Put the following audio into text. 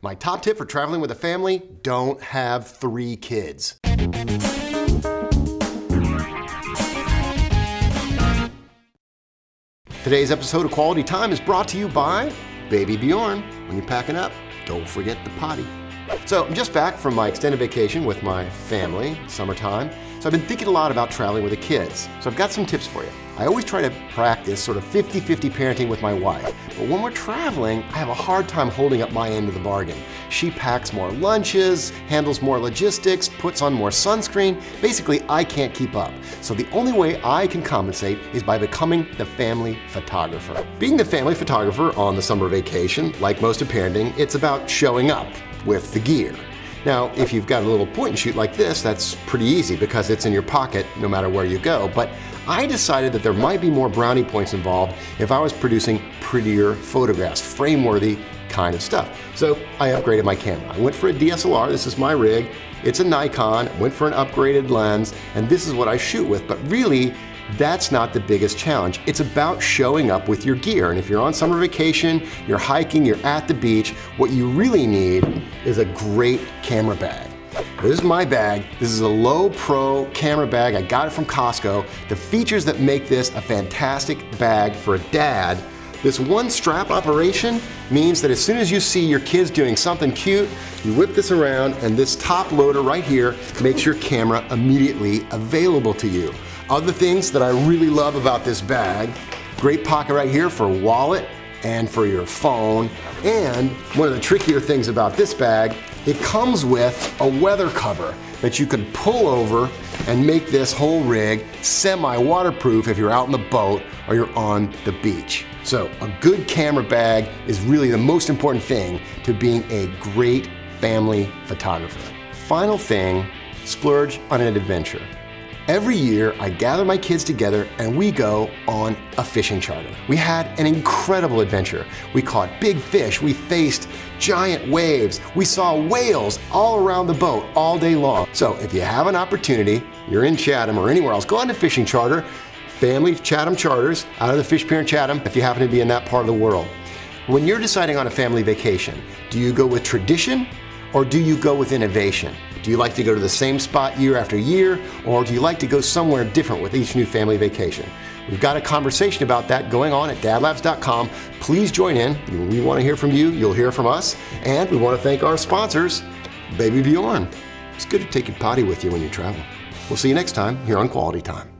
My top tip for traveling with a family: don't have 3 kids. Today's episode of Quality Time is brought to you by Baby Bjorn. When you're packing up, don't forget the potty. So I'm just back from my extended vacation with my family, summertime. So I've been thinking a lot about traveling with the kids. So I've got some tips for you. I always try to practice sort of 50-50 parenting with my wife. But when we're traveling, I have a hard time holding up my end of the bargain. She packs more lunches, handles more logistics, puts on more sunscreen. Basically, I can't keep up. So the only way I can compensate is by becoming the family photographer. Being the family photographer on the summer vacation, like most of parenting, it's about showing up with the gear. Now, if you've got a little point and shoot like this, that's pretty easy because it's in your pocket no matter where you go. But I decided that there might be more brownie points involved if I was producing prettier photographs, frame-worthy kind of stuff. So I upgraded my camera. I went for a DSLR, this is my rig. It's a Nikon, went for an upgraded lens, and this is what I shoot with. But really, that's not the biggest challenge. It's about showing up with your gear. And if you're on summer vacation, you're hiking, you're at the beach, what you really need is a great camera bag. This is my bag. This is a low pro camera bag. I got it from Costco. The features that make this a fantastic bag for a dad: this one strap operation means that as soon as you see your kids doing something cute, you whip this around, and this top loader right here makes your camera immediately available to you. Other things that I really love about this bag: great pocket right here for a wallet and for your phone. And one of the trickier things about this bag, it comes with a weather cover that you can pull over and make this whole rig semi-waterproof if you're out in the boat or you're on the beach. So a good camera bag is really the most important thing to being a great family photographer. Final thing, splurge on an adventure. Every year, I gather my kids together and we go on a fishing charter. We had an incredible adventure. We caught big fish, we faced giant waves, we saw whales all around the boat all day long. So if you have an opportunity, you're in Chatham or anywhere else, go on a fishing charter. Family Chatham charters out of the Fish Pier in Chatham if you happen to be in that part of the world. When you're deciding on a family vacation, do you go with tradition or do you go with innovation? Do you like to go to the same spot year after year, or do you like to go somewhere different with each new family vacation? We've got a conversation about that going on at DadLabs.com. Please join in. We want to hear from you. You'll hear from us. And we want to thank our sponsors, Baby Bjorn. It's good to take your potty with you when you travel. We'll see you next time here on Quality Time.